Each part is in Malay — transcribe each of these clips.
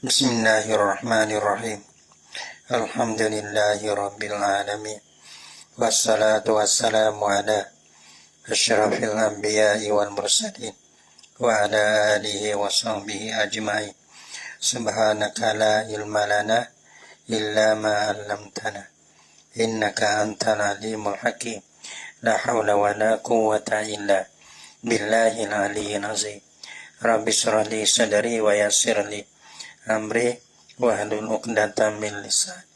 Bismillahirrahmanirrahim. Alhamdulillahi rabbil alamin. Wassalatu wassalamu ala asyrafil anbiya'i wal mursalin wa ala alihi wa sahbihi ajma'in. Subhanaka la ilma lana illa ma 'allamtana innaka antal alimul hakim. La haula wa la quwwata illa billahil aliyyil azim. Rabbi shrah li sadri wa yassir li amri wahlul 'uqdatam min lisani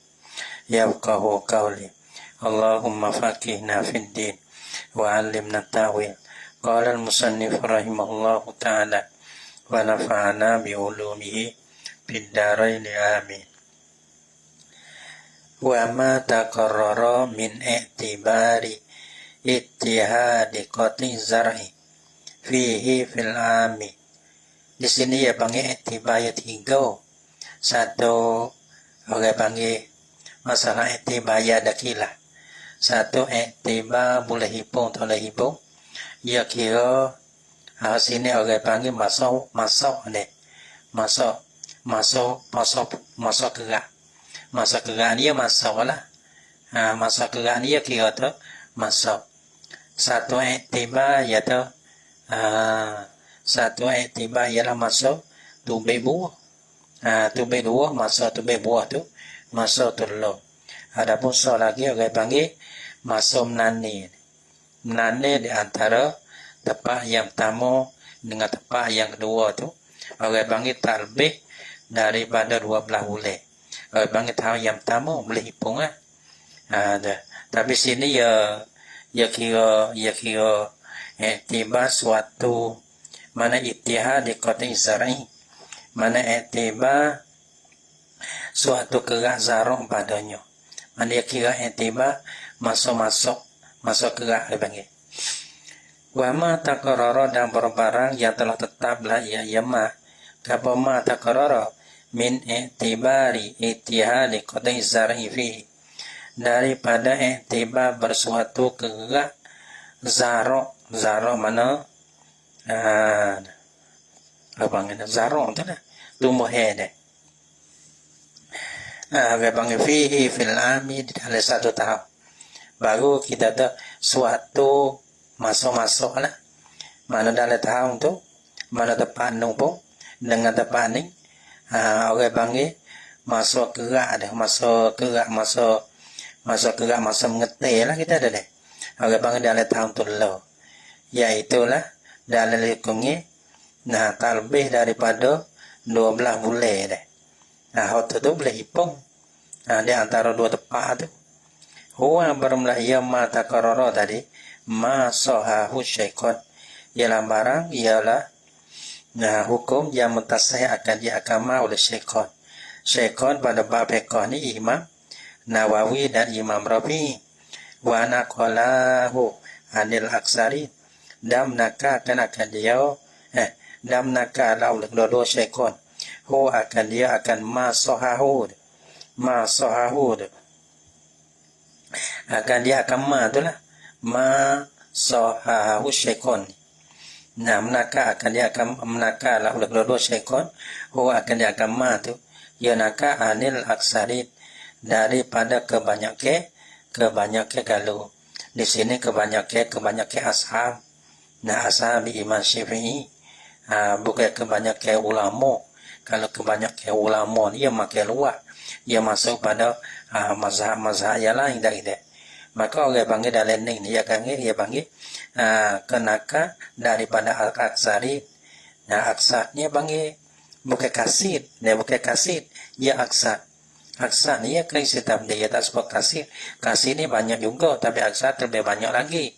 yafqahu qawli. Allahumma faqihna fid din wa 'allimna ta'wil. Qala al-musannif rahimahullahu ta'ala wa nafa'ana bi ulumihi fid dharain amin. Wa ma taqarrara min i'tibari ittihadi qati zar'i fihi fil ami. Di sini ya panggil i'tibar tiga. Satu orang panggil masalah i'tibar dakilah. Satu i'tibar boleh hipung atau boleh hipung. Ya kira sini orang panggil masuk ni. Masuk gerak. Masuk gerak dia masuk lah. Masuk gerak dia kira tu masuk. Satu i'tibar iaitu satu i'tibar ialah masuk tubai buah. Tubai buah masuk tubai buah tu masuk telur. Adapun soal lagi orang panggil masuk menani. Menani di antara tempat yang pertama dengan tempat yang kedua tu orang panggil tak lebih daripada 12 bulan. Orang panggil tahun yang pertama boleh hitung lah. Tapi sini ya kira i'tibar suatu mana ittihad di qati zar'i, mana i'tibar suatu gerak zarah padanya. Mana dia kira i'tibar masuk gerak dia panggil. Wa ma taqarrara dan barang yang telah tetaplah ia yama apa ma taqarrara min i'tibari ittihad di qati zar'i fi, daripada i'tibar bersuatu gerak zarah mana apa panggil zarah tu lah tumbuh dia. Apa panggil fihi fil ami di dalam satu tahun. Baru kita ada suatu masuk lah. Mana dalam tahun tu, mana tempat numpuk dengan tempat ni. Orang panggil masuk gerak dah, masuk gerak mengetik lah kita ada deh. Orang panggil dalam tahun tu lah. Iaitulah dalam likungnya tak lebih daripada 12 bulan dah. Waktu tu boleh hitung di antara dua tempat tu. Huwa bermula ia ma taqarrara tadi ma sahahu syaikon, ialah barang ialah hukum yang mutasahih akan diakamah oleh syaikon. Syaikon pada bab fiqh ni Imam Nawawi dan Imam Rafi. Wa naqalahu anil aksari, dan menakakan akan dia dan menakal oleh dua syaikon. Akan dia akan masahahu akan dia akan tu lah masahahu syaikon. Menakal akan dia akan menakal oleh dua syaikon. Akan dia akan tu ia nakal anil aksari, daripada kebanyakan kalau di sini kebanyakan ashab. Ashab Imam Syafi'i, bukan kebanyakan ulama. Kalau kebanyakan ulama ni ia makin luar, ia masuk pada mazhab yang lain dari dia. Maka orang panggil dalam ni dia panggil kenaka daripada al-aksari. Aksar ni panggil bukan kasid, dia bukan kasid, dia aksar. Aksar ni kena sitam dia tak sebut kasid. Kasid ni banyak juga, tapi aksar terlebih banyak lagi.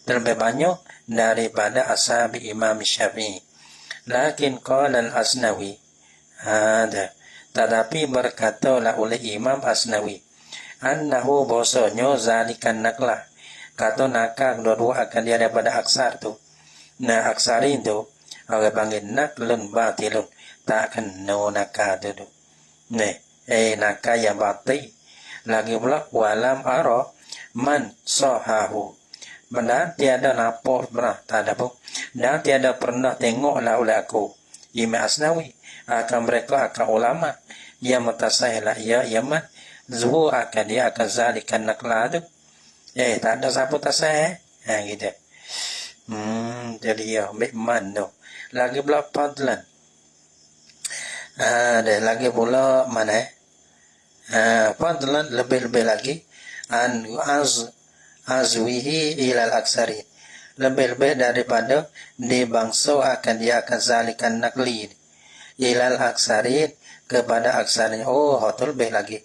Terlebih banyak daripada ashab Imam Syafi'i. Lakin qala al-Asnawi, tetapi berkatalah oleh Imam Asnawi, annahu bahasanya zalikan naklah, kata nakal dua-dua akan dia daripada aksar tu. Aksari tu orang panggil naklun batilun, tak kena nakal tu. Nakal yang batil. Lagi pula walam ara man sahahu, dan tiada nampak pernah, tak ada pun, dan tiada pernah tengoklah oleh aku Imam Asnawi akan mereka akan ulama yang mutasahilah ya yaman zuhu akan dia akan zalikan nakla tu tak ada siapa tasah gitu. Jadi ya memang tu lagi pula fadlan ada lagi pula mana fadlan lebih-lebih lagi an azwihi ilal aksari, lebih-lebih daripada dibangsa akan dia akan zalikan nakli ilal aksari kepada aksari. Oh hotel lebih lagi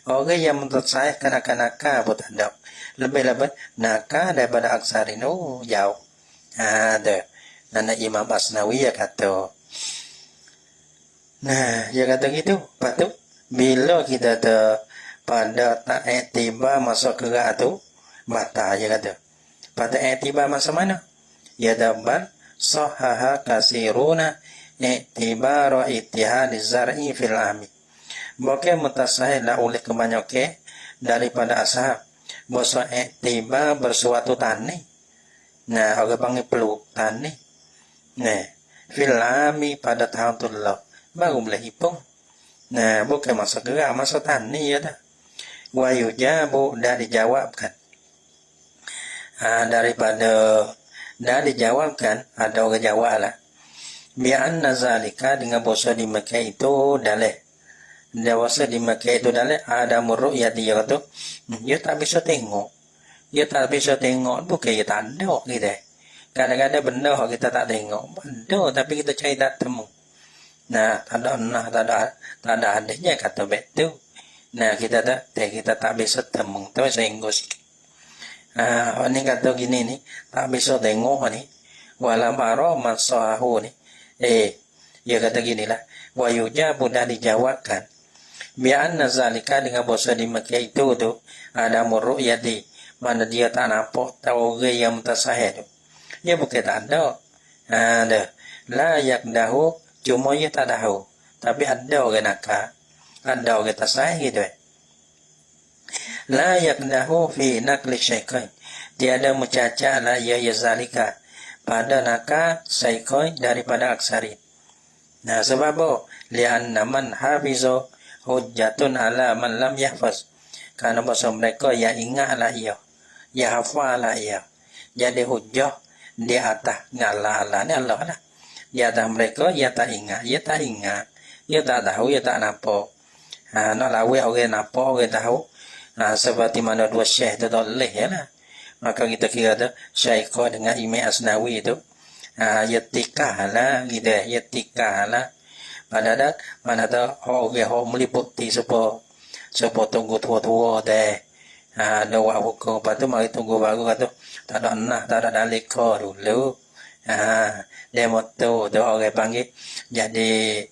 orang yang mentasahkan akan nakal pun tak ada, lebih-lebih nakal daripada aksari. Oh jauh ada. Nana Imam Asnawi ya kata. Nah, dia kata gitu. Patut bila kita pada tak tiba masuk gerak tu batal, dia kata. Pada tiba masa mana? Ya dapat sahaha kasiruna i'tibar ittihad zar'i fil ami. Bukan mutasahil lah oleh kebanyakan daripada ashab. Bahasa tiba bersuatu tani. Nah, orang panggil peluk tani. Nah, fil ami pada tahun tu lah baru boleh hitung. Nah, bukan masa gerak, masa tani ya dah. Wa yujabu dah dijawabkan. Daripada dah dijawabkan, ada orang jawab lah. Bi'anna zalika dengan bahasa di Mekah itu dalih. Bahasa di Mekah itu dalih ada murru'yat dia kata, dia tak bisa tengok. Dia tak bisa tengok, bukan dia tak ada gitu. Kadang-kadang benda kita tak tengok, ada tapi kita cari tak temu. Nah, tak ada adanya kata betul. Nah, kita tak bisa temu, tu sehingga sikit. Ini kata gini ni, tak bisa tengok ni. Walam ara masahu ni. Dia kata ginilah. Wa yujabu dah dijawabkan. Bi'anna zalika dengan bahasa di Mekah itu tu ada murru'yati, mana dia tak nampak tahu orang yang mutasahih tu. Dia bukan tak ada. Ada. La yakdahu, cuma dia tak tahu. Tapi ada orang nakal. Ada orang tasahih gitu. La yakdahu fi nakli syaiqain. Tiada mencacat la ya zalika pada nakal syaiqain daripada aksari. Nah, sebab apa? Li'anna man hafizu hujjatun ala man lam yahfaz. Karena bahasa mereka yang ingatlah ia, yang hafallah ia. Jadi hujjah di atas Allah ni Allah lah. Di atas mereka ia tak ingat, ia tak tahu, ia tak nampak. Nak lawi orang nampak, orang tahu. Seperti mana dua syekh tu boleh ya lah. Maka kita kira tu Syekhah dengan Imam Asnawi tu yatikah lah gitu, yatikah lah. Mana ada orang meliputi supaya tunggu tua-tua deh. Ada buat hukum, lepas tu mari tunggu baru kata tak ada nah, tak ada dalika dulu. Demo tu orang panggil jadi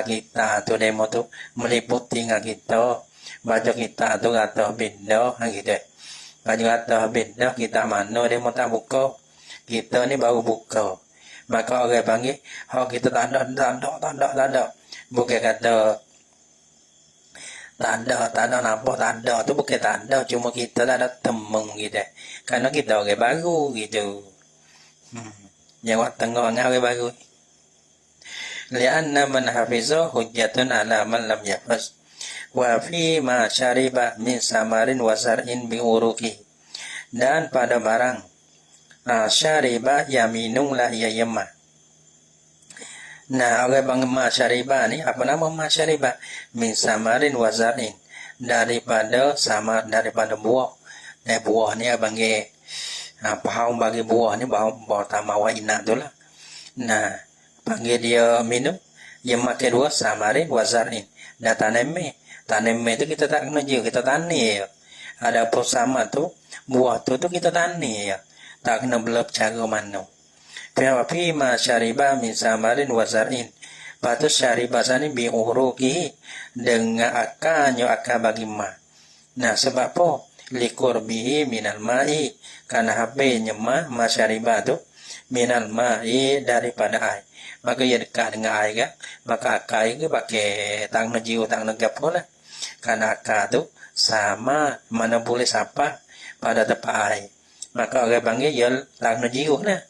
kita tu demo tu meliputi dengan kita. Baca kita tu kata benda gitu. Baca kata benda kita mana demo tak buka. Kita ni baru buka. Maka orang panggil, kita tak ada. Bukan kata tak ada nampak tak ada. Tu bukan tak ada, cuma kita tak ada temung gitu. Karena kita orang baru gitu. Jawab tengah dengan orang baru. Lianna man hafiza hujjatun ala man lam yahfaz. Wa fi ma syariba min samarin wa zar'in bi uruki. Dan pada barang syariba yang minumlah ia yemah. Nah, orang panggil masyariba ni, apa nama masyariba? Min samarin wa zar'in. Daripada buah. Dan buah ni panggil paham bagi buah ni, buah tamawa inak tu lah. Nah, panggil dia minum. Yang makan dua samarin wa zar'in. Dan tanam tu kita tak kena je, kita tani ya. Ada apa sama tu, buah tu kita tani ya. Tak kena belap cara mana. Fi ma syariba min samarin wa zar'in. Patut syariba sani bi uruki dengan akannya akan bagi ma. Nah, sebab apa? Liqurbihi minal ma'i, karena habisnya ma syariba tu minal ma'i daripada air. Maka ia dekat dengan air kan? Maka akar itu pakai tang jiwa tang gapo lah. Karena akar tu sama mana boleh sapa pada tempat air. Maka orang panggil ia tang jiwa lah.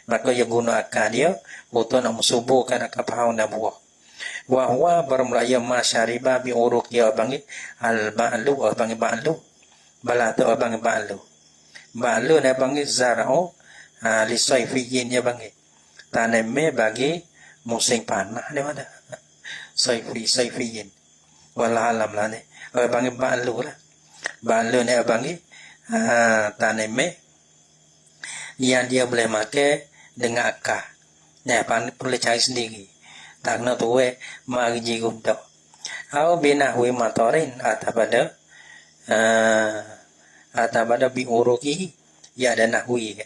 maka ia guna akal dia untuk nak mensuburkan akal faham dan buah. Wa huwa bermula ma syariba bi uruq ya panggil al ba'lu panggil ba'lu bala tu panggil ba'lu. Ba'lu ni panggil zara'u li sayfiyin ya panggil. Tanam bagi musim panas ni mana. Sayfiyin. Wallah alam lah ni. Panggil ba'lu lah. Ba'lu ni panggil tanam yang dia boleh makan dengan akar. Nah, boleh cari sendiri. Tak kena tuwe mari jigun dak. Au binahwi matorin atabada bi uruqihi ya ada nahwi.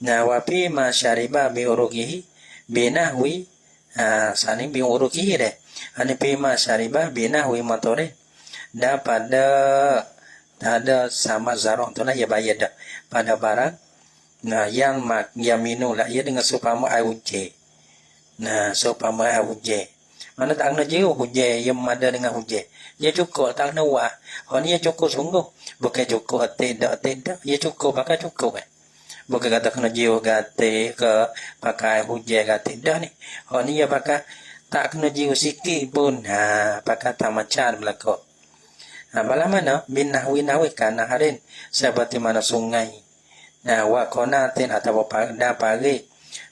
Nah, wa fi ma syariba bi uruqihi binahwi saning bi uruqihi deh. Ani fi ma syariba binahwi matorin pada ada sama zarong tu lah ya bayar dah pada barang. Nah, yang minum lah ia dengan supama air hujan. Nah, supama air hujan. Mana tak kena jiru hujan yang ada dengan hujan. Ia cukup tak kena wah. Orang ia cukup sungguh. Bukan cukup tidak. Ia cukup pakai cukup Bukan kata kena jiru gati ke pakai air hujan gati. Dah ni. Orang ia pakai tak kena jiru sikit pun. Pakai tak macam belakang. Bala mana bin nahwi kana harin seperti mana sungai. Nah, wa konatin atau pada pagi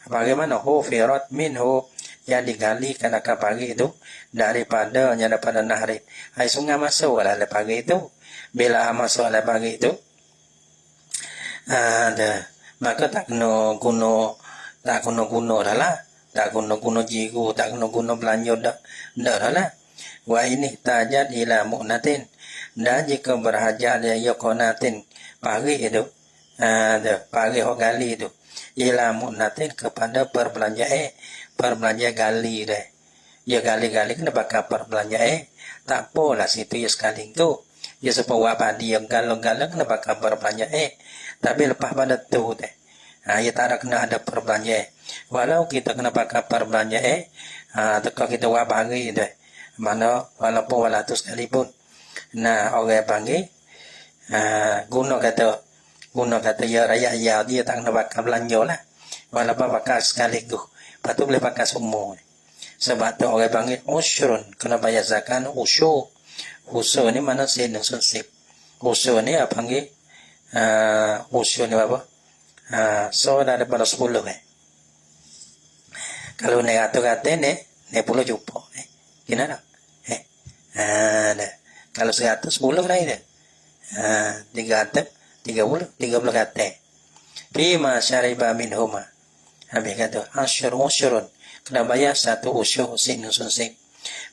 bagaimana hufirat minhu yang digalikan akan pagi itu daripada yang daripada nahri. Hai sungai masuk lah pagi itu. Bila masuk lah pagi itu maka tak kena guna dah lah. Tak guna jiru, tak guna belanja dah lah. Wa ini tajat ila mu'natin. Dan jika berhajat dia konatin pagi itu pagi hok gali itu ialah munatin kepada perbelanja gali deh. Ya gali-gali kena pakai perbelanja tak apalah situ ya sekali tu. Ya sepawa padi yang galong-galong kena pakai perbelanja tapi lepas pada tu deh. Ya tak ada kena ada perbelanja walau kita kena pakai perbelanja kalau kita wa pagi deh. Mana walaupun walaupun sekalipun. Nah, orang panggil guna kata ya raya ya dia tak nak pakai belanja lah. Walaupun pakai sekaligus. Lepas tu boleh pakai semua. Sebab tu orang panggil usyurun. Kena bayar zakat usyur. Usyur ni mana sen dan sensip. Usyur ni apa panggil? Usyur ni apa? So daripada 10 Kalau ni kata ni 10 juta. Gimana? Kalau 100 10 lah itu. 30 kata. Bima syariba minhuma. Habis kata usyurun. Kena bayar 1 usyur sin.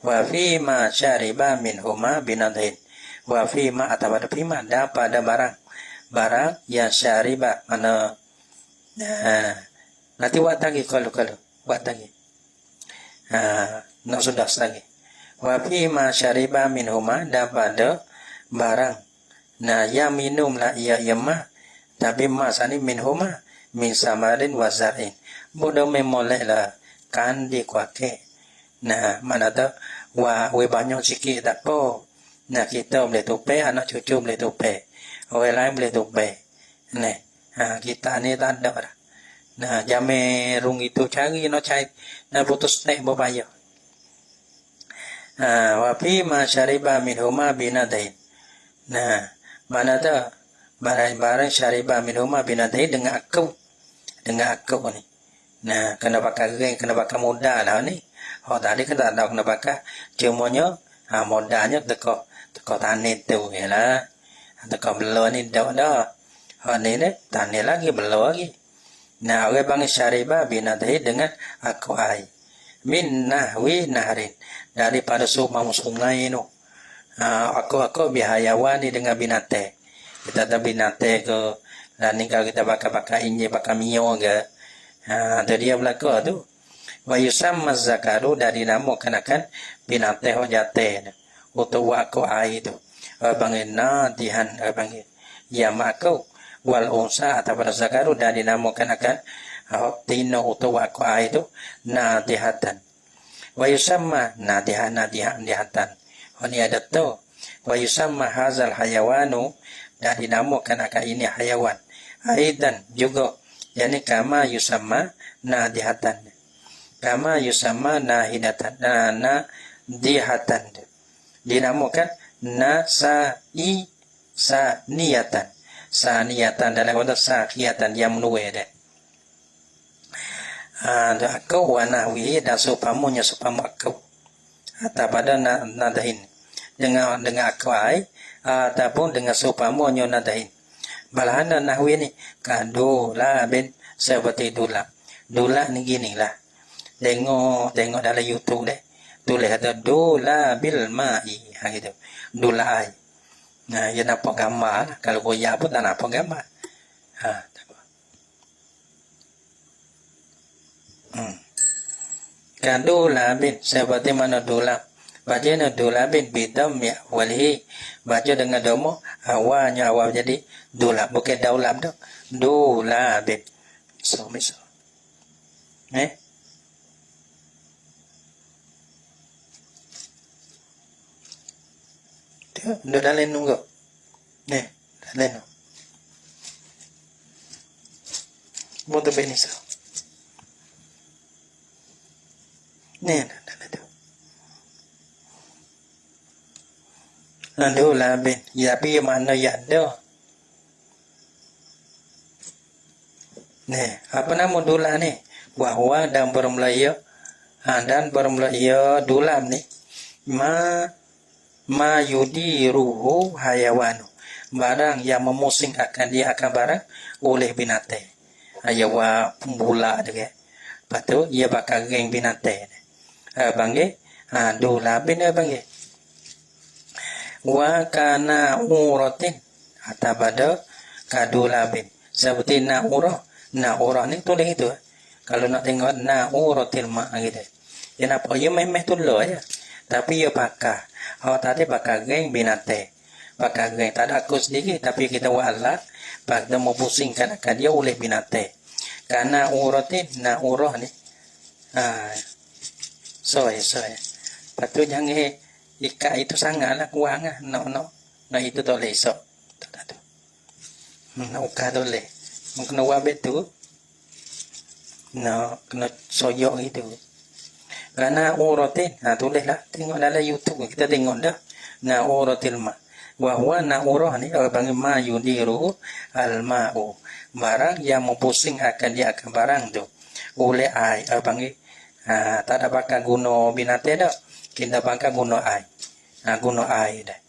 Wa fima syariba minhuma binadhin. Wa fima atau pada fima pada barang yang syariba mana nanti buat lagi kalau buat lagi. Nak sudah lagi. Wa fima syariba minhuma pada barang. Nah, yang minumlah ia mah tapi mas ni minhuma min samarin wa zar'in. Bodoh memolehlah kan di kuake. Nah, mana tu we banyak sikit tak apa. Nah, kita boleh tupai, anak cucu boleh tupai. Orang lain boleh tupai. Nah, kita ni tak ada dah. Nah, jamai rung itu cari nak putus naik berbayar. Wa fi ma syariba minhuma binadain. Nah, mana tu barang syariba minhuma binadain dengan akau ni. Nah, kena pakai geng, kena pakai modal lah ni. Tadi kena ada kena pakai cumanya modalnya teko tanit tu lah. Teko belo ni dah. Ni tanit lagi belo lagi. Nah, orang panggil syariba binadain dengan akau air. Min nahwi nahrin. Daripada sungai itu. Aku bihayawani dengan binatang. Kita ada binatang ke. Dan ni kalau kita pakai inje, pakai mio ke. Tu dia belakang tu. Wa yusamma zakaru dari namakan akan binatang jatah. Untuk aku air tu. Panggil nadihan. Panggil. Ya makau. Wal unsa atau pada zakaru dari namakan akan. Tino untuk aku air tu. Nadihatan. Wa yusamma nadihatan. Ini ada tu. Wa yusamma hazal hayawanu dan dinamakan akan ini hayawan. Aidan juga Yani kama yusamma nadihatan. Kama yusamma nahidatan. Nadihatan. Dinamakan saniyatan. Saniyatan dalam konteks sakiyatan yang menuai deh. Akau wa nahwihi dan supamanya supama akau. Atau pada nadahin. Dengan akau ai ataupun dengan supamanya nadahin. Malahan nahwi ni kadula bin seperti dula. Dula ni gini lah. Tengok dalam YouTube deh. Tulis ada dula bil ma'i gitu. Dula ai. Nah, dia nampak gambar lah. Kalau goyak pun tak nampak gambar. Kadula bin seperti mana dula. Bacanya dula bin bidam ya walihi. Baca dengan domo awalnya awal jadi dula, bukan daulam tu. Dula bin. Misal. Dia dah lain nunggu. Dah lain. Bodoh benis. Dah tu. Lalu lah ben, ya pi mana ya dah. Apa nama dula ni? Bahwa dan bermulaya dulam ni ma yudiruhu hayawanu. Barang yang memusing akan dia akan barang oleh binatang. Hayawan pembula dia. Lepas tu ia bakal geng binatang. Panggil dula bin panggil. Wa kana uratin atau pada kadulabin seperti naurah ni tulis itu. Kalau nak tengok nauratil ma gitu. Dia nampak dia memang tulis ya. Tapi dia pakai tadi pakai geng binatang. Pakai geng tak ada aku sendiri tapi kita wa'ala pada mau pusingkan akan dia oleh binatang. Karena uratin naurah ni soy. Patu jangan ikat itu sangatlah kurang ah. Nak itu tak boleh esok. Tak tu. Nak ukah tak boleh. Kena wabet tu. Nak kena soyok itu. Karena uratin. Tulislah. Tengok dalam YouTube. Kita tengok dah. Na uratil ma. Wahwa na urah ni. Orang panggil ma yudiru al-ma'u. Barang yang mempusing akan dia akan barang tu. Oleh air. Orang panggil. Tak ada bakal guna binatang dah. Kita pakai guna air. Guna air dah.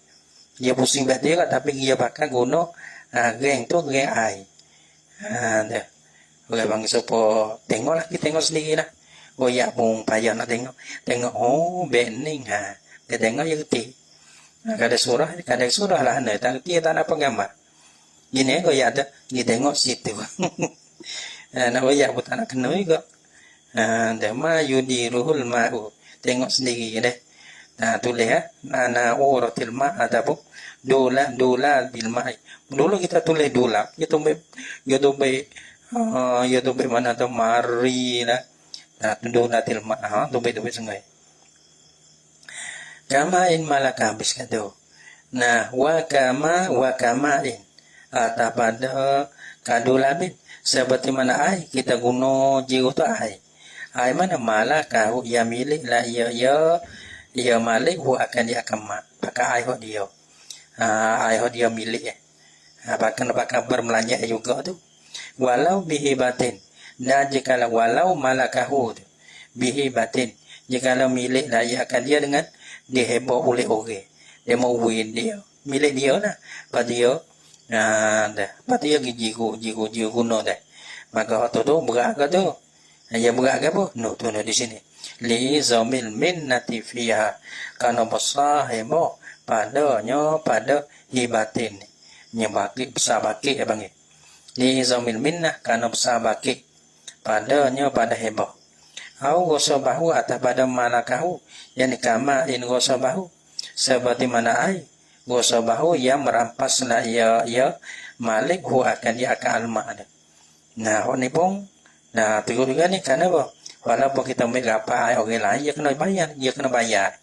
Dia pusing betul lah, tapi dia pakai guna geng tu geng air. Dah. Orang bang supaya tengoklah, kita tengok sendiri lah. Goyak pun payah nak tengok. Tengok bening dia tengok dia kerti. Kada surah lah anda. Dia tak apa gambar. Gini goyak tu, dia tengok situ. Nak goyak pun tak nak kena juga. Dah ma yudiruhul ma'u. Tengok sendiri deh. Tulis ana uratil ma ataupun dola bil ma'i. Dulu kita tulis dola. Kita mana tu mari lah. Dola til ma. Tulis sungai. Kamain malaka habis kata. Wa kamain. Atau pada kadulabin. Seperti mana ai kita guna jiru tu ai. Ai mana malaka ya milik lah ia malik akan dia akan pakai ai dia. Ai dia milik pakai bermelanja juga tu. Walau bihi batin. Dan jikalau walau malakahu tu. Bihi batin. Jikalau milik lah ia akan dia dengan diheboh oleh orang. Dia mau win dia. Milik dia lah. Pada dia pada dia jiru guna dah. Maka tu berat ke tu? Dia berat ke apa? Tu di sini. Li zamil minnati fiha. Karena besar heboh padanya pada hibatin. Nyebaki besar baki ya bang. Li zamil minnah karena besar baki padanya pada heboh. Au gosabahu atau pada malakahu. Yani kama in gosabahu. Seperti mana ai. Gosabahu yang merampaslah ya malik akan dia akan alma ada. Ni pun tegur juga ni kenapa? Walaupun kita ambil apa orang lain, dia kena bayar.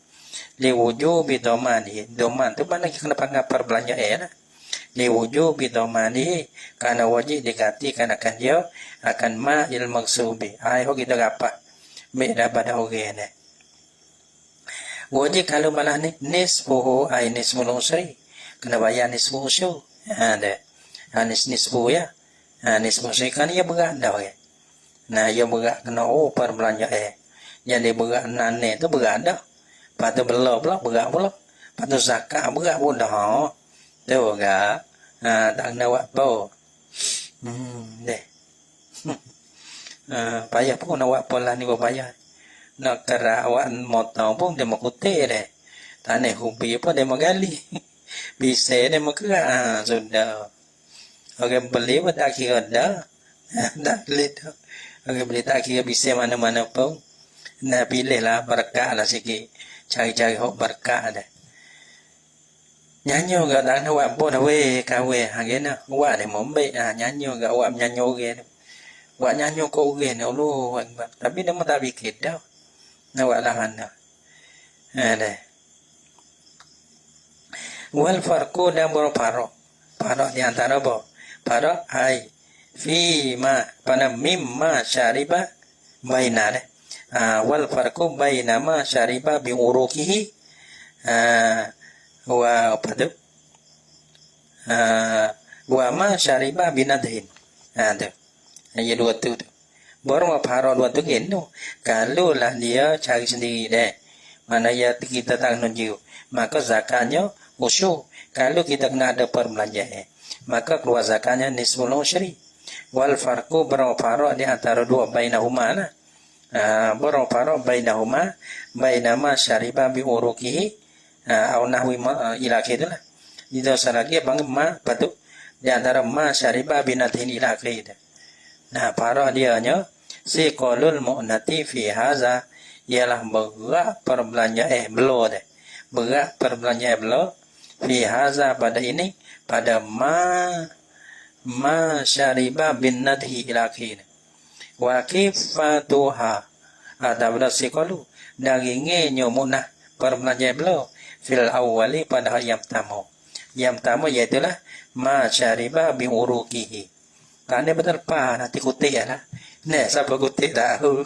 Li wujubi doman tu mana kita kena panggil perbelanja lah. liwujubi dhamani karena wajib digantikan akan dia akan ma il maksubi ai ho kita apa beda pada ogene wajib kalau malah ni nisfuhu ai nisful usri kena bayar nisfu usyu ada nisfu ya nisfu usri kan ia berada ya nah ia berat kena per belanja jadi berat nane tu berada patu belok pula berat pula patu zakat berat pun dah tu ga tak kena buat apa deh payah pun nak buat apa lah ni payah nak kera awak motor pun dia mau kutip deh tanah hobi apa dia mau gali bisa dia mau kera sudah orang beli pun tak kira dah tak beli tu orang beli tak kira bisa mana-mana pun nak pilih lah berkat lah sikit cari-cari hok berkat dah nyanyo ga tak nak buat apa dah weh kawe hangena buat dia mombe nyanyo ga buat nyanyo ge buat nyanyo ko ge ne Allah tapi dia tak fikir dah nak buat lahan dah ada wal farqu dan berfarq farq di antara apa farq ai fi ma pada mimma syariba baina deh wal farqu baina ma syariba bi uruqihi wa apa tu wa ma syariba binadhin tu yang dua tu baru apa dua tu kan tu kalau lah dia cari sendiri deh mana ya kita tak nunjuk maka zakatnya usyu kalau kita kena ada perbelanjaan maka keluar zakatnya nisful usyri wal farqu berapa di antara dua bainahuma lah berapa bainahuma bainama syariba bi uruqihi au nahwi ma ila akhir lah itu lagi bang ma patu di antara ma syariba binatin ila akhir nah para dia nya si qalul mu'nati fi haza ialah berat perbelanjaan belo deh berat perbelanjaan belo fi haza pada ini pada ma syariba binadhi ila akhir wa kifatuha ada berasi qalu dagingnya munah perbelanjaan belo fil awali pada yang pertama iaitulah ma syariba bi uruqihi kan dia betul pa nanti kutip ya lah nah siapa kutip tahu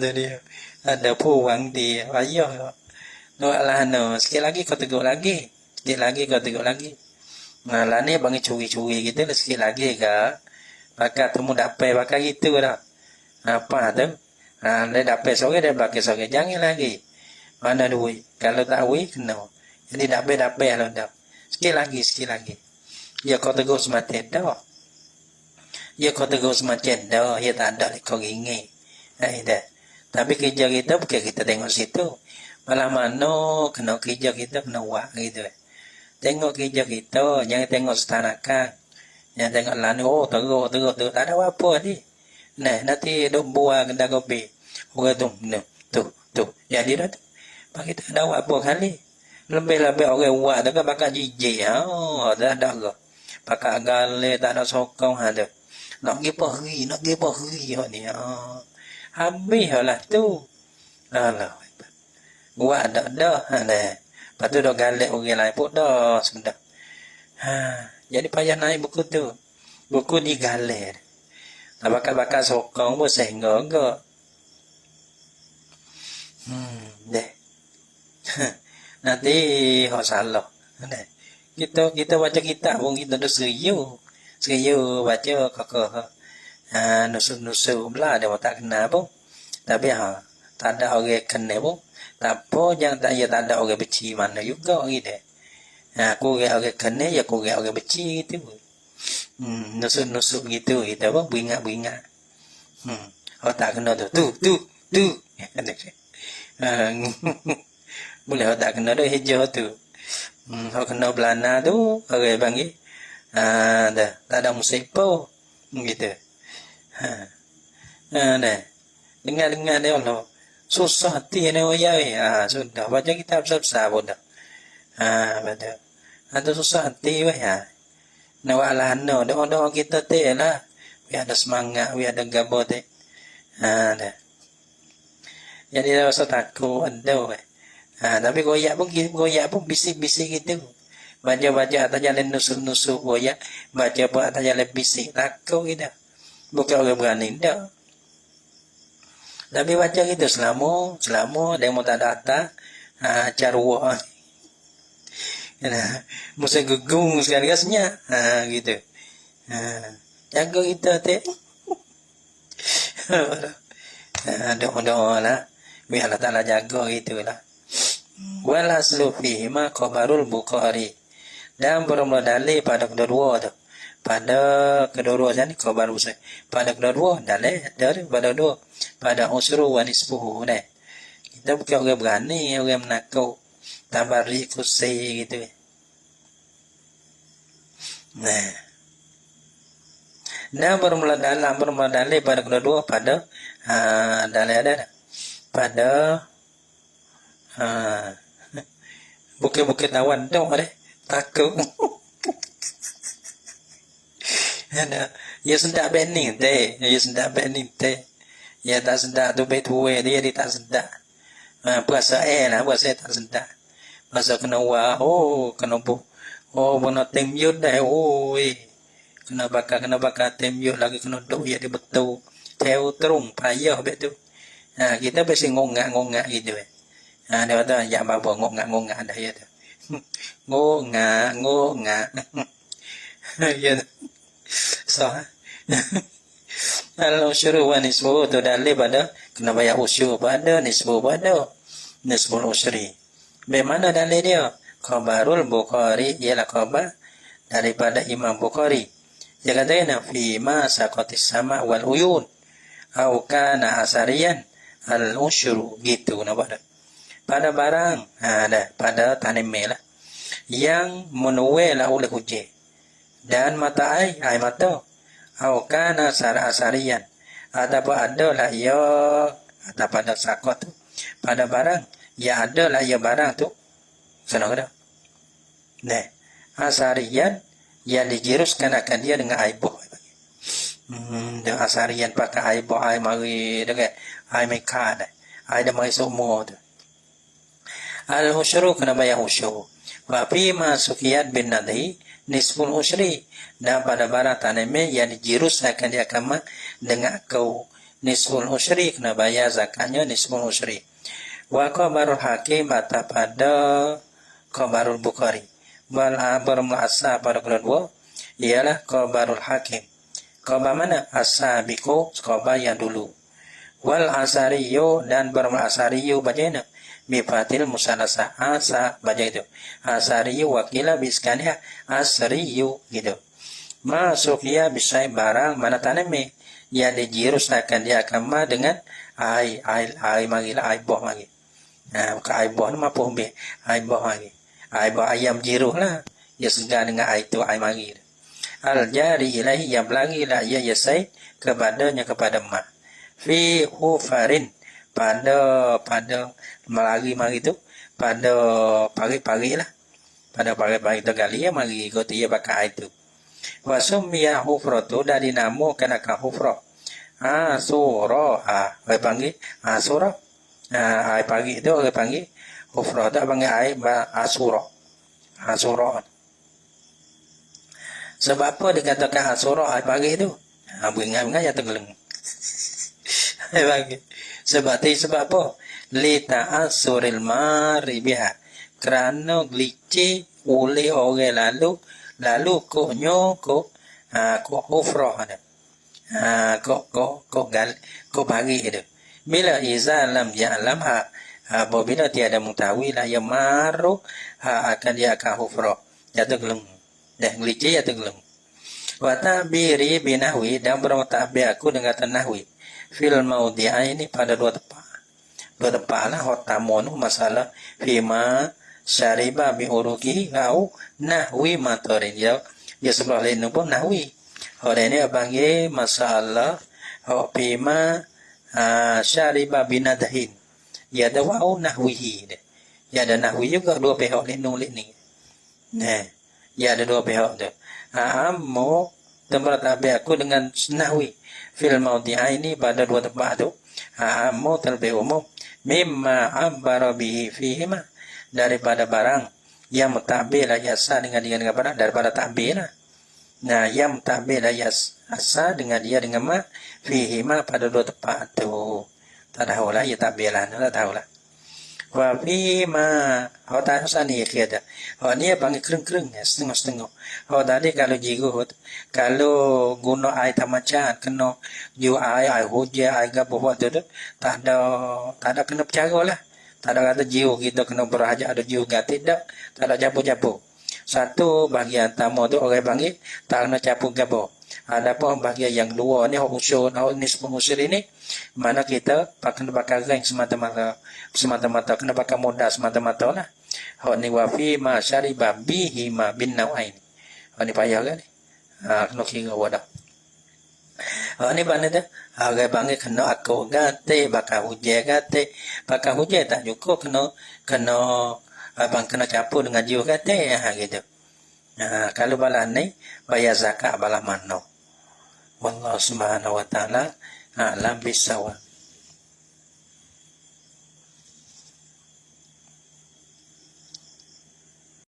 dia ada puang di ayah no lah no sikit lagi kau tegur lagi nah lah ni bagi curi-curi gitu lah sikit lagi ke bakal temu dapat bakal gitu dah apa tu dia dapat sore dia pakai sore jangan lagi mana duit kalau tak duit kena jadi dapat lah dah sikit lagi ya kau tegur semacam dah ya tak ada kau ingin dah tapi kerja kita bukan kita tengok situ malah mana kena kerja kita kena buat gitu tengok kerja kita jangan tengok setanakan jangan tengok lalu teruk tak ada apa ni nah nanti duk buang kedai kopi orang tu jadi dah tu bagi tak ada apa kali lebih-lebih orang buat tu kan bakal jijik dah ada ke bakal gale tak ada sokong tu nak pergi ni habis lah tu alah buat dah lepas tu dah galak orang lain pun dah sudah jadi payah naik buku digalak tak bakal sokong pun sehingga ke deh nanti hok salah kita baca kitab pun kita dah serius baca kakak nusuk belah dia tak kena pun tapi tak ada orang kena pun tak apa jangan tak ada orang benci mana juga gitu aku orang kena ya aku orang benci gitu nusuk gitu apa beringat tak kena tu boleh tak kena dah hijau tu kena belana tu orang panggil dah tak ada musibah gitu dah dengar dia Allah susah hati ni wayai sudah baca kitab sabsa pun dah betul ada susah hati wayai nak walah doa kita teh lah we ada semangat we ada gabut dah jadi rasa takut ada tapi goyak pun bisik-bisik gitu baca atas jalan nusuk boya, baca apa atas jalan bisik takut kita, bukan orang berani dah. Tapi baca gitu selama dia mau tak datang, carwa, mesti gegung sekali gasnya, gitu. Jaga kita teh, doa lah, biar Allah Taala jaga gitulah. Wal aslu fihi ma khabarul Bukhari. Dan bermula dalil pada kedua-dua tu. Pada kedua-dua ni khabar Bukhari. Pada kedua-dua dalil dari pada dua. Pada usru wa nisfuhu ni. Kita bukan orang berani, orang menakut. Tabari kursi gitu. Nah. Dan bermula dalil pada kedua-dua pada dalil ada. Pada bukit-bukit awan tu ada takut. Ada ya sendak bening teh, ya tak sendak tu betul dia tak sendak. Puasa lah, puasa tak sendak. Masa kena kena bona temyut dah, kena bakar temyut lagi kena duk ya dia betul. Theo terung payah betul. Kita mesti ngongak gitu. Dia kata ya bapa ngongak dah ya tu. ngongak. Ya. So. Kalau syuruh wa nisbu tu dalil pada kena bayar usyur pada nisbu usri. Bagaimana dalil dia? Khabarul Bukhari ialah khabar daripada Imam Bukhari. Dia kata fi ma saqatis sama wal uyun au kana asariyan al usyru gitu nampak tak? Pada barang pada tanimah lah yang menuailah oleh hujan dan mata air mata au kana asariyan ataupun adalah ia atau pada sakot tu pada barang ya adalah ia barang tu senang ke tak? Nah, asariyan yang dijiruskan akan dia dengan air buah. Dengan asarian pakai air buah, air mari dengan air mekar dah. Air dah mari semua tu. Al-usyru kena bayar usyur. Wa fi ma sukiyat bin nadhi nisful usyri. Dan pada barang tanamnya yang dijiruskan dia akan dengan kau nisful usyri kena bayar zakatnya nisful usyri. Wa khabarul hakim atau pada khabarul Bukhari. Wal bermuasa pada kedua ialah khabarul hakim. Khabar mana? As-sabiqu, khabar yang dulu. Wal asariyu dan bermuasariyu bacanya bifatil musalasa asa baca itu. Asariyu wakila biskania asriyu gitu. Masuknya bisa barang mana tanami yang dijiruskan dia akan dengan air manggil air boh manggil. Bukan air boh ni apa umbi air boh manggil. Air boh ayam jiruh lah. Ya segar dengan air tu air manggil. Al-jari ilahi yang berlari lah ia yasai kepadanya kepada mak. Fi hufarin pada melari tu pada pagi-pagi lah. Pada pagi-pagi tegali ya mari ikut ia pakai air tu. Wasummiya hufratu dari dinamakan akan hufrah. Asura orang panggil asura. Air pagi tu orang panggil hufrah tak panggil air asura. Sebab apa dikatakan asura air pagi tu? Beringat-ingat ya tenggelam. Air pagi. Sebab apa? Lita asuril mari biha. Kerana licik oleh orang lalu koknya kok hufrah ada. Kok pagi itu. Bila iza lam ya'lam apabila tiada mengetahui lah yang maru akan dia akan hufrah. Jatuh gelem. Dah licik jatuh gelem. Wa ta'biri binahwi dan bertakbir aku dengan nahwi. Fil maudhi'a ini pada dua tempat. Dua tempat lah hotamonu masalah fima syariba bi uruki au nahwi matorin ya sebelah lain pun nahwi. Orang ini panggil masalah fima syariba binadhin. Ya ada wau nahwihi. Ya ada nahwi juga dua pihak lindung ni. Nah, ya ada dua pihak tu. Ammo tempat tabi aku dengan nahwi fil maudhi'a ini pada dua tempat tu. Ammo terlebih umum mimma abbara bihi fihima daripada barang Yang takbir ayat sa dengan dia dengan pada daripada takbir lah. Nah, yang takbir ayat asa dengan dia dengan ma fihi ma pada dua tempat tu. Tak tahu lah ya takbir lah, tak tahu lah. Wa fi ma tak usah ni kira. Ni panggil kering-kering ya, setengah-setengah. Tadi kalau jigut, kalau guna air tamacan kena ju air hujan air gapo buat tu tak ada kena bercara lah. Tak ada kata jiu kita kena berhajat ada jiu gati tak ada capu-capu. Satu bahagian tamu tu orang panggil tak kena capu gapo. Adapun bahagian yang dua ni usul nisbah usul ini mana kita kena pakai rank semata-mata kena pakai modal semata-mata lah. Hak ni wafi ma syariba bihi ma bin nawain. Hak ni payah kan ni. Kena kira wadah. Ni mana dah? Orang panggil kena aku gate, bakal hujan gate. Bakal hujan tak cukup kena abang kena campur dengan jiwa gate gitu. Kalau bala ni bayar zakat bala mana? Wallahu subhanahu wa ta'ala a'lam bisawab.